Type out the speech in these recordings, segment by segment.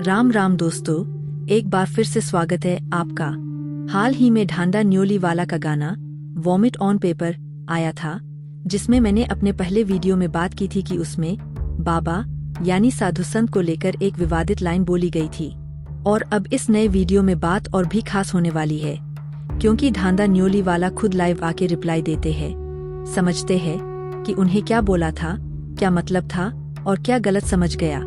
राम राम दोस्तों, एक बार फिर से स्वागत है आपका। हाल ही में ढांडा न्योली वाला का गाना वॉमिट ऑन पेपर आया था, जिसमें मैंने अपने पहले वीडियो में बात की थी कि उसमें बाबा यानी साधु संत को लेकर एक विवादित लाइन बोली गई थी। और अब इस नए वीडियो में बात और भी खास होने वाली है, क्योंकि ढांडा न्योली वाला खुद लाइव आके रिप्लाई देते हैं। समझते हैं कि उन्हें क्या बोला था, क्या मतलब था और क्या गलत समझ गया।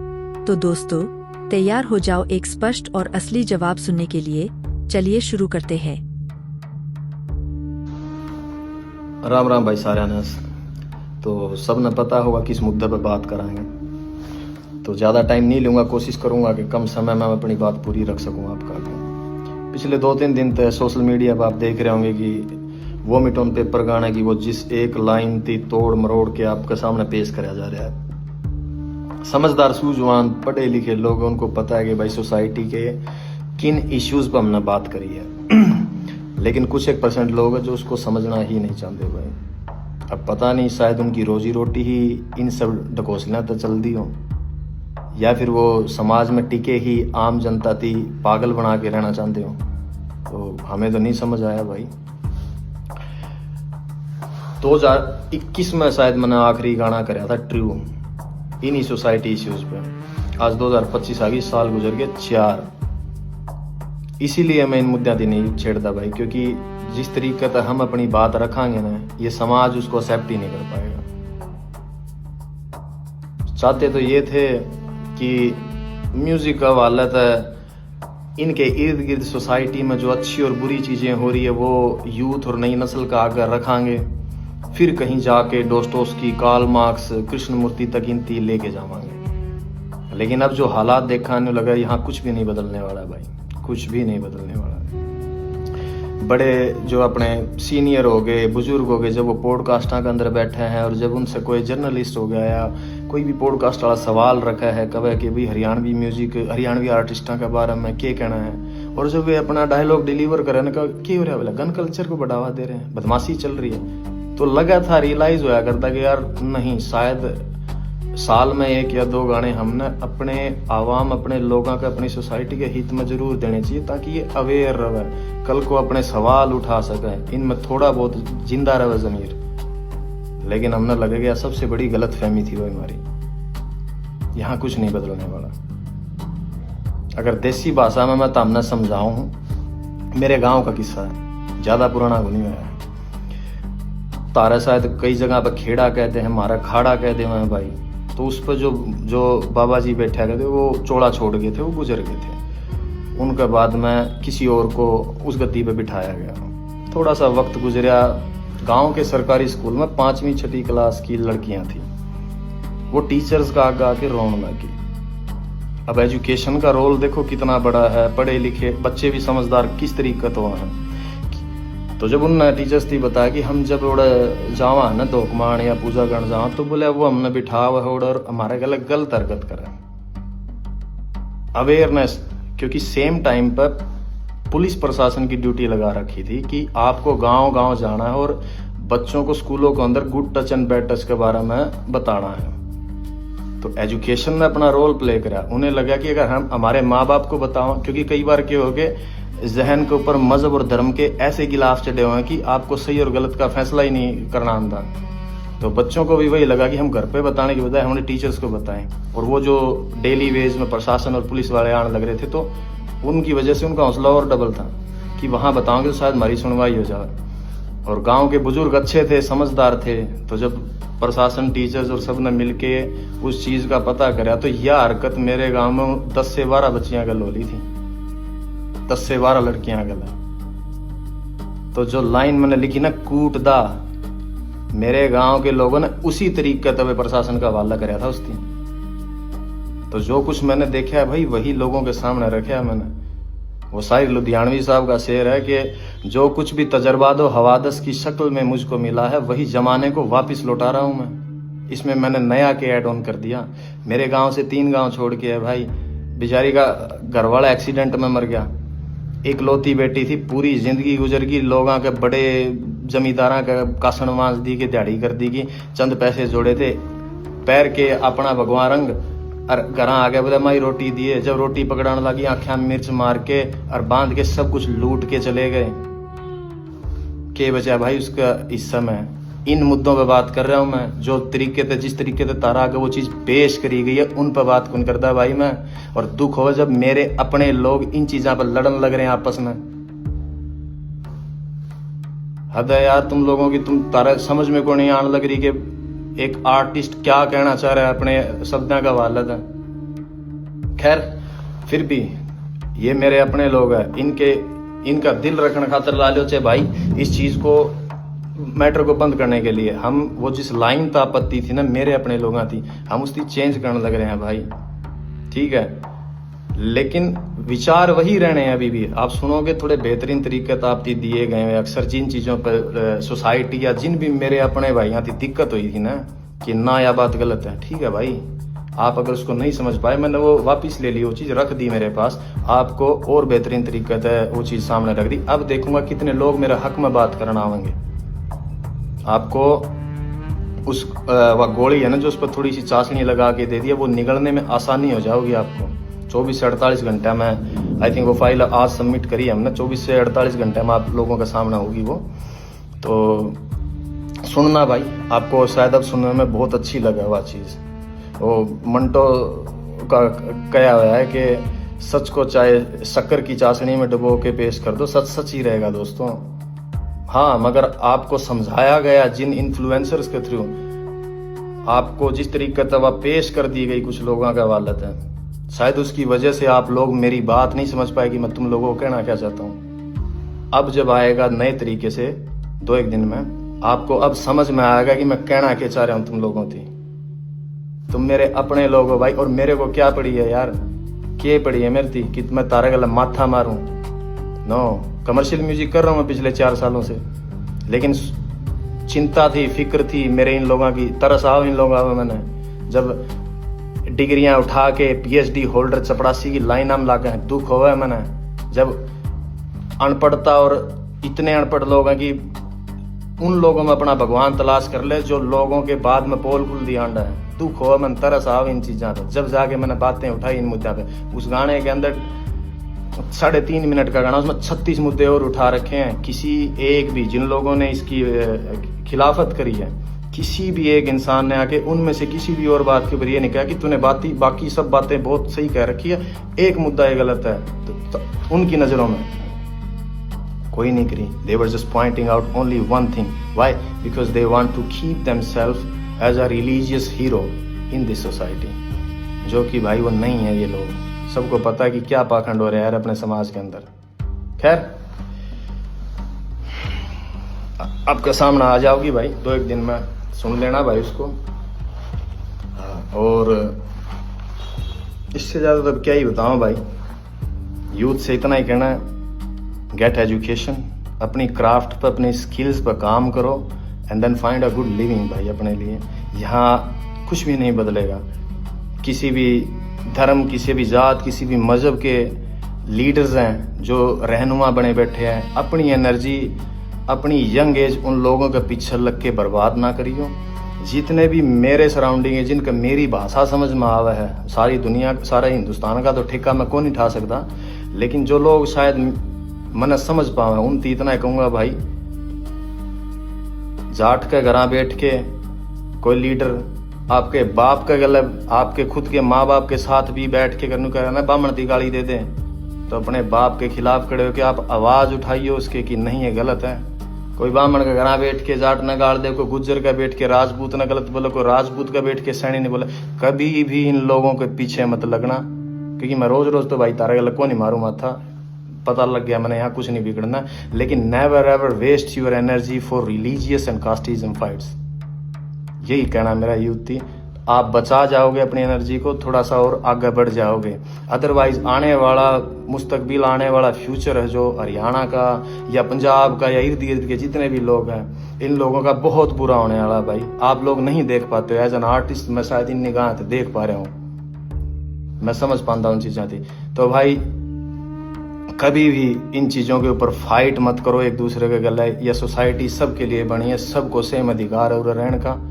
तो दोस्तों, तैयार हो जाओ एक स्पष्ट और असली जवाब सुनने के लिए। चलिए शुरू करते हैं। राम राम भाई सारे ने। तो सब ने पता होगा किस मुद्दे पर बात कराएंगे, तो ज़्यादा टाइम नहीं लूँगा। कोशिश करूँगा कि कम समय में अपनी बात पूरी रख सकूँ आपका। पिछले 2-3 दिन तक सोशल मीडिया पर आप देख रहे होंगे कि वॉमिट ऑन पेपर गाने की वो जिस एक लाइन थी तोड़ मरोड़ के आपके सामने पेश कराया जा रहा है। समझदार सूझवान पढ़े लिखे लोग, उनको पता है कि भाई सोसाइटी के किन इश्यूज पर हमने बात करी है लेकिन कुछ 1% लोग हैं जो उसको समझना ही नहीं चाहते भाई। अब पता नहीं, शायद उनकी रोजी रोटी ही इन सब ढकोसला तो चल दी हो, या फिर वो समाज में टिके ही आम जनता थी पागल बना के रहना चाहते हो। तो हमें तो नहीं समझ आया भाई। 2021 में शायद मैंने आखिरी गाना कराया था ट्रू इन्हीं सोसाइटी इश्यूज पे। आज 2025 आ गई, साल गुजर गए 4। इसीलिए मैं इन मुद्दों की नहीं छेड़ता भाई, क्योंकि जिस तरीके से हम अपनी बात रखांगे ना, ये समाज उसको एक्सेप्ट ही नहीं कर पाएगा। चाहते तो ये थे कि म्यूजिक का हवाला था, इनके इर्द गिर्द सोसाइटी में जो अच्छी और बुरी चीजें हो रही है वो यूथ और नई नस्ल का आगे रखांगे, फिर कहीं जाके डोस्टोव्स्की, कार्ल मार्क्स, कृष्णमूर्ति तक इनती लेके जावांगे। लेकिन अब जो हालात देखने लगा, यहाँ कुछ भी नहीं बदलने वाला भाई, कुछ भी नहीं बदलने वाला। बड़े जो अपने सीनियर हो गए, बुजुर्ग हो गए, जब वो पॉडकास्टा के अंदर बैठे हैं और जब उनसे कोई जर्नलिस्ट हो गया या कोई भी पॉडकास्ट वाला सवाल रखा है कब कि भाई हरियाणवी म्यूजिक, हरियाणवी आर्टिस्टा के बारे में क्या कहना है, और जब वे अपना डायलॉग डिलीवर करें का क्या हो रहा है, बोला गन कल्चर को बढ़ावा दे रहे हैं, बदमाशी चल रही है। तो लगा था, रियलाइज होया करता कि यार नहीं, शायद साल में 1 या 2 गाने हमने अपने आवाम, अपने लोगों के, अपनी सोसाइटी के हित में जरूर देने चाहिए, ताकि ये अवेयर रहे, कल को अपने सवाल उठा सके, इनमें थोड़ा बहुत जिंदा रहे जमीर। लेकिन हमने लगे गया सबसे बड़ी गलत फहमी थी वो हमारी। यहाँ कुछ नहीं बदलने वाला। अगर देसी भाषा में मैं तमने समझाऊं, मेरे गांव का किस्सा है, ज्यादा पुराना नहीं है। तारा शायद कई जगह पर खेड़ा कहते हैं, हमारा खाड़ा कहते हैं भाई। तो उस पर जो बाबा जी बैठा गए थे वो चोड़ा छोड़ गए थे, वो गुजर गए थे। उनके बाद में किसी और को उस गद्दी पे बिठाया गया। थोड़ा सा वक्त गुजरा, गांव के सरकारी स्कूल में 5वीं 6वीं क्लास की लड़कियां थी, वो टीचर्स का आगे आके रोने लगी। अब एजुकेशन का रोल देखो कितना बड़ा है, पढ़े लिखे बच्चे भी समझदार किस तरीके तो हैं। तो जब उन टीचर्स थी बताया कि हम जब जावा ना धोकमान या पूजा करने जावा, तो बोले वो हमने बिठा हुआ और हमारे गलत हरकत करें। अवेयरनेस, क्योंकि सेम टाइम पर पुलिस प्रशासन की ड्यूटी लगा रखी थी कि आपको गांव गांव जाना है और बच्चों को स्कूलों के अंदर good touch and bad touch के बारे में बताना है। तो एजुकेशन ने अपना रोल प्ले करा। उन्हें लगा कि अगर हम हमारे माँ बाप को बताओ, क्योंकि कई बार क्या हो गए, जहन के ऊपर मजहब और धर्म के ऐसे गिलाफ चढ़े हुए हैं कि आपको सही और गलत का फैसला ही नहीं करना आता। तो बच्चों को भी वही लगा कि हम घर पे बताने के बजाय हमने टीचर्स को बताएं। और वो जो डेली वेज में प्रशासन और पुलिस वाले आने लग रहे थे, तो उनकी वजह से उनका हौसला और डबल था कि वहां बताओगे तो शायद हमारी सुनवाई हो जाए। और गाँव के बुजुर्ग अच्छे थे, समझदार थे, तो जब प्रशासन, टीचर्स और सब ने मिलके उस चीज का पता करा, तो यह हरकत मेरे गाँव में 10 से 12 बच्चियां गल हो ली थी, 10 से 12 लड़कियां गल। तो जो लाइन मैंने लिखी ना, कूट दा, मेरे गांव के लोगों ने उसी तरीके तब प्रशासन का हवाला कराया था उसकी। तो जो कुछ मैंने देखा है भाई, वही लोगों के सामने रखा है मैंने। वो शायर लुधियानवी साहब का शेर है कि जो कुछ भी तजर्बात और हवादस की शक्ल में मुझको मिला है, वही जमाने को वापस लौटा रहा हूं मैं। इसमें मैंने नया के ऐड ऑन कर दिया। मेरे गांव से 3 गांव छोड़ के है भाई, बेचारी का घरवाला एक्सीडेंट में मर गया, एक लौती बेटी थी, पूरी जिंदगी गुजर गई, लोगों के बड़े जमींदारा का कासन मांस दी के, दिहाड़ी कर दी की, चंद पैसे जोड़े थे, पैर के अपना भगवान रंग और घर आ गया बोला माई रोटी दिए, जब रोटी पकड़ाने लगी आँखें में मिर्च मार के और बांध के सब कुछ लूट के चले गए। के बचा भाई उसका हिस्सा में। इन मुद्दों पे बात कर रहा हूँ मैं, जो तरीके से जिस तरीके से तारा आगे वो चीज पेश करी गई है उन पर बात कौन करता भाई मैं। और दुख हो जब मेरे अपने लोग इन चीजों पर लड़न लग रहे हैं आपस में। हद है यार तुम लोगों की, तुम तारा समझ में को नहीं आने लग रही कि एक आर्टिस्ट क्या कहना चाह रहा है अपने शब्दों का वालद है। खैर फिर भी ये मेरे अपने लोग हैं, इनका दिल रखने खातर ला लो चाहे भाई इस चीज को मैटर को बंद करने के लिए। हम वो जिस लाइन था आपत्ति थी ना मेरे अपने लोगों थी, हम उसकी चेंज करने लग रहे हैं भाई, ठीक है। लेकिन विचार वही रहने हैं अभी भी। आप सुनोगे थोड़े बेहतरीन तरीके तो आप दिए गए हैं। अक्सर जिन चीज़ों पर सोसाइटी या जिन भी मेरे अपने भाई यहाँ थी दिक्कत हुई थी ना कि ना यह बात गलत है, ठीक है भाई, आप अगर उसको नहीं समझ पाए मैंने वो वापस ले ली, वो चीज़ रख दी मेरे पास, आपको और बेहतरीन तरीके से वो चीज़ सामने रख दी। अब देखूंगा कितने लोग मेरे हक में बात करना आवेंगे। आपको उस वह गोली है ना जो उस पर थोड़ी सी चाशनी लगा के दे दिया, वो निगलने में आसानी हो जाओगी आपको। 24 से 48 घंटे में आई थिंक वो फाइल आज सबमिट करी हमने, 24 से 48 घंटे में आप लोगों के सामने होगी वो। तो सुनना भाई, आपको शायद अब सुनने में बहुत अच्छी लगे वह चीज़। वो मंटो का कहा हुआ है कि सच को चाहे शक्कर की चाशनी में डुबो के पेश कर दो, सच सच ही रहेगा दोस्तों। हाँ, मगर आपको समझाया गया जिन इन्फ्लुएंसर्स के थ्रू, आपको जिस तरीके से वह पेश कर दी गई कुछ लोगों का वालत है, शायद उसकी वजह से आप लोग मेरी बात नहीं समझ पाएगी मैं तुम लोगों को कहना क्या चाहता हूँ। अब जब आएगा नए तरीके से 2-1 दिन में, आपको अब समझ में आएगा कि मैं कहना क्या चाह रहा हूँ तुम लोगों थी। तुम मेरे अपने लोग हो भाई, और मेरे को क्या पड़ी है यार, क्या पड़ी है मेरी थी कि मैं तारा गला माथा मारूं। नो, कमर्शियल म्यूजिक कर रहा हूँ मैं पिछले 4 सालों से, लेकिन चिंता थी, फिक्र थी मेरे इन लोगों की, तरस आओ इन लोगों में। मैंने जब डिग्रियां उठा के PhD होल्डर चपड़ासी की लाइन हम ला के दुख हुआ है मैंने, जब अनपढ़ता और इतने अनपढ़ लोग हैं कि उन लोगों में अपना भगवान तलाश कर ले जो लोगों के बाद में पोल खुल दिया अंडा है। दुख हुआ मन, तरस आओ इन चीज़ों पर। जब जाके मैंने बातें उठाई इन मुद्दों पे, उस गाने के अंदर 3.5 मिनट का गाना, उसमें 36 मुद्दे और उठा रखे हैं। किसी एक भी जिन लोगों ने इसकी खिलाफत करी है, किसी भी एक इंसान ने आके उनमें से किसी भी और बात के ऊपर ये नहीं कहा कि तूने बाकी सब बातें बहुत सही कह रखी है, एक मुद्दा ये गलत है। तो उनकी नज़रों में कोई नहीं करी। They were just pointing out only one thing. Why? Because they want to keep themselves as a religious hero in this society. जो कि भाई वो नहीं है ये लोग। सबको पता है कि क्या पाखंड हो रहा है यार अपने समाज के अंदर। खैर, आपके सामने आ जाओगी भाई 2-1 दिन में, सुन लेना भाई उसको। और इससे ज़्यादा तो क्या ही बताऊँ भाई, यूथ से इतना ही कहना है, गेट एजुकेशन, अपनी क्राफ्ट पर, अपनी स्किल्स पर काम करो and then find a good living भाई अपने लिए। यहाँ कुछ भी नहीं बदलेगा। किसी भी धर्म, किसी भी जात, किसी भी मज़हब के लीडर्स हैं जो रहनुमा बने बैठे हैं, अपनी एनर्जी, अपनी यंग एज उन लोगों के पीछे लग के बर्बाद ना करियो। जितने भी मेरे सराउंडिंग है, जिनका मेरी भाषा समझ में आवा है, सारी दुनिया, सारा हिंदुस्तान का तो ठेका मैं कौन नहीं उठा सकता, लेकिन जो लोग शायद मन समझ पावे उन तो इतना कहूँगा भाई, जाट के घर बैठ के कोई लीडर आपके बाप का गलत, आपके खुद के माँ बाप के साथ भी बैठ के करने का ना बामण की गाली दे दें, तो अपने बाप के खिलाफ खड़े होकर आप आवाज़ उठाइए उसके कि नहीं ये गलत है। कोई ब्राह्मण का घर बैठ के जाट न गाड़ दे, कोई गुज्जर का बैठ के राजपूत न गलत बोले, कोई राजपूत का बैठ के सैनी नहीं बोले। कभी भी इन लोगों के पीछे मत लगना, क्योंकि मैं रोज रोज तो भाई तारा गलत को नहीं मारूँ माथा, पता लग गया मैंने यहाँ कुछ नहीं बिगड़ना। लेकिन never ever waste your energy for religious and casteism fights. यही कहना मेरा यूथ थी। आप बचा जाओगे अपनी एनर्जी को, थोड़ा सा और आगे बढ़ जाओगे। अदरवाइज आने वाला मुस्तकबिल, आने वाला फ्यूचर है जो हरियाणा का या पंजाब का या इर्द गिर्द के जितने भी लोग हैं, इन लोगों का बहुत बुरा होने वाला भाई। आप लोग नहीं देख पाते। एज एन आर्टिस्ट मैं शायद इन निगाह से देख पा रहा हूँ, मैं समझ पाता हूँ चीज़ें थी। तो भाई कभी भी इन चीज़ों के ऊपर फाइट मत करो एक दूसरे के गले। यह सोसाइटी सबके लिए बनी है, सबको सेम अधिकार है रहने का।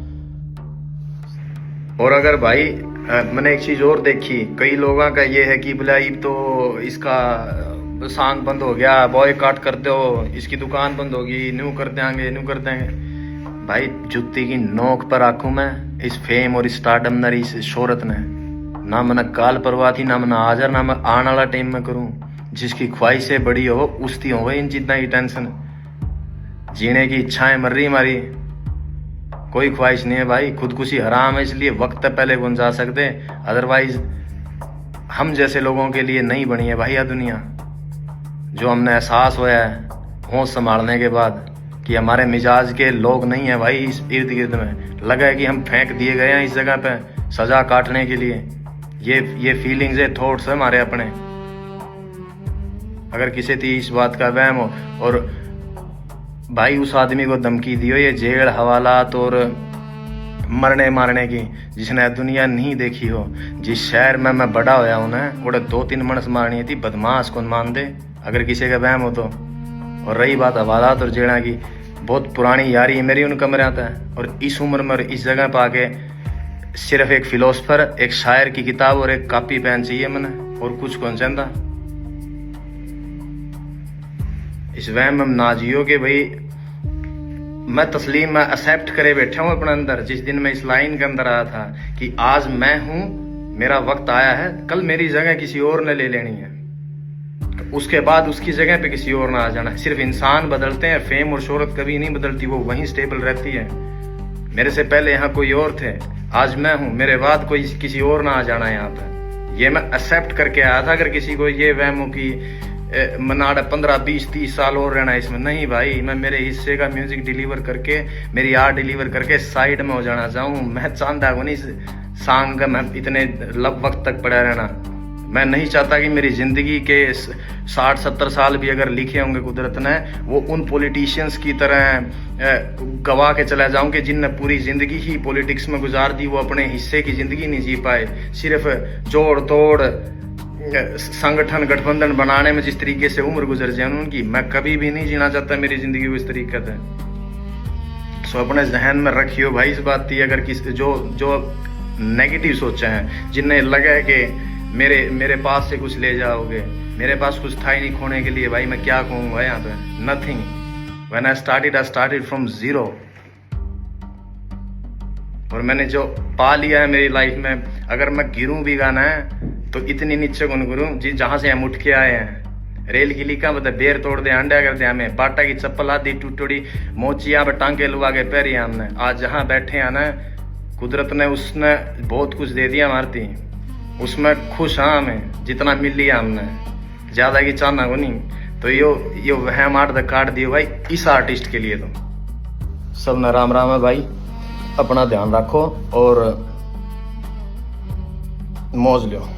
और अगर भाई मैंने एक चीज़ और देखी, कई लोगों का ये है कि बोला अब तो इसका सॉन्ग बंद हो गया, बॉयकॉट कर दो, इसकी दुकान बंद होगी, न्यू कर देंगे न्यू कर देंगे। भाई जुत्ती की नोक पर आंखों में इस फेम और इस स्टारडम ने, इस शोहरत ने, ना मैंने काल परवाह थी, ना मैंने हाजर, ना मैं आने वाला टाइम में करूँ। जिसकी ख्वाहिशें बड़ी हो उसकी हो गई इन जितना ही टेंशन। जीने की इच्छाएं मर रही हमारी, कोई ख्वाहिश नहीं है भाई। खुदकुशी हराम है, इसलिए वक्त पहले कौन जा सकते, अदरवाइज हम जैसे लोगों के लिए नहीं बनी है भाई यह दुनिया। जो हमने एहसास होया है होश संभालने के बाद कि हमारे मिजाज के लोग नहीं है भाई इस इर्द गिर्द में। लगा है कि हम फेंक दिए गए हैं इस जगह पे सजा काटने के लिए। ये फीलिंग्स है, थॉट्स है हमारे अपने। अगर किसी थी इस बात का वहम हो, और भाई उस आदमी को धमकी दियो ये जेल हवालात और मरने मारने की, जिसने दुनिया नहीं देखी हो। जिस शहर में मैं बड़ा होया हूं ना, वो 2-3 मनस मारनी थी, बदमाश कौन मान दे अगर किसी का वहम हो तो। और रही बात हवालात और जेड़ा की, बहुत पुरानी यारी है मेरी उन कमरे आता है। और इस उम्र में और इस जगह पर आके सिर्फ एक फिलोसफर, एक शायर की किताब और एक कॉपी पेन चाहिए मैंने, और कुछ कौन चाहता। इस वहम में ना जियो कि भाई मैं तस्लीम में एक्सेप्ट करे बैठा हूँ अपने अंदर। जिस दिन मैं इस लाइन के अंदर आया था कि आज मैं हूं, मेरा वक्त आया है, कल मेरी जगह किसी और ने ले लेनी है, उसके बाद उसकी जगह पे किसी और ने आ जाना है। सिर्फ इंसान बदलते हैं, फेम और शोहरत कभी नहीं बदलती, वो वहीं स्टेबल रहती है। मेरे से पहले यहाँ कोई और थे, आज मैं हूँ, मेरे बाद कोई किसी और ना आ जाना है यहाँ पे। ये मैं एक्सेप्ट करके आया था। अगर किसी को ये वहम हो कि मनाड़ा 15-20-30 साल और रहना है इसमें, नहीं भाई, मैं मेरे हिस्से का म्यूजिक डिलीवर करके, मेरी आर्ट डिलीवर करके साइड में हो जाना चाहूँ। मैं चाहता हूँ नहीं सॉन्ग का मैं इतने वक्त तक पड़ा रहना। मैं नहीं चाहता कि मेरी जिंदगी के 60-70 साल भी अगर लिखे होंगे कुदरत ने, वो उन पॉलिटिशियंस की तरह गवा के चला जाऊं कि जिनने पूरी जिंदगी ही पॉलिटिक्स में गुजार दी, वो अपने हिस्से की जिंदगी नहीं जी पाए। सिर्फ जोड़ तोड़ संगठन गठबंधन बनाने में जिस तरीके से उम्र गुजर जाए उनकी, मैं कभी भी नहीं जीना चाहता मेरी जिंदगी को इस तरीके से। सो अपने जहन में रखियो भाई इस बात की। अगर किस जो नेगेटिव सोचे हैं, जिन्हें लगा है कि मेरे पास से कुछ ले जाओगे, मेरे पास कुछ था ही नहीं खोने के लिए, भाई मैं क्या कहूँगा यहाँ पे, nothing. When I started from zero. और मैंने जो पा लिया है मेरी लाइफ में, अगर मैं गिरूं भी गाना है तो इतनी नीचे कौन गिरूं जी जहां से हम उठ के आए हैं। रेल की लिखा बता बेर तोड़ दे अंडा कर दे हमें, बाटा की चप्पल आदि टूटोड़ी मोचिया पे टांके लुआ के पैरी हमने। आज जहाँ बैठे हैं ना, कुदरत ने उसने बहुत कुछ दे दिया मारती, उसमें खुश हाँ हमें जितना मिल लिया हमने, ज्यादा की चाहना को नहीं। तो यो वहम आर्ट द काट दियो भाई इस आर्टिस्ट के लिए। तो सब न राम राम है भाई, अपना ध्यान रखो और मौज लो।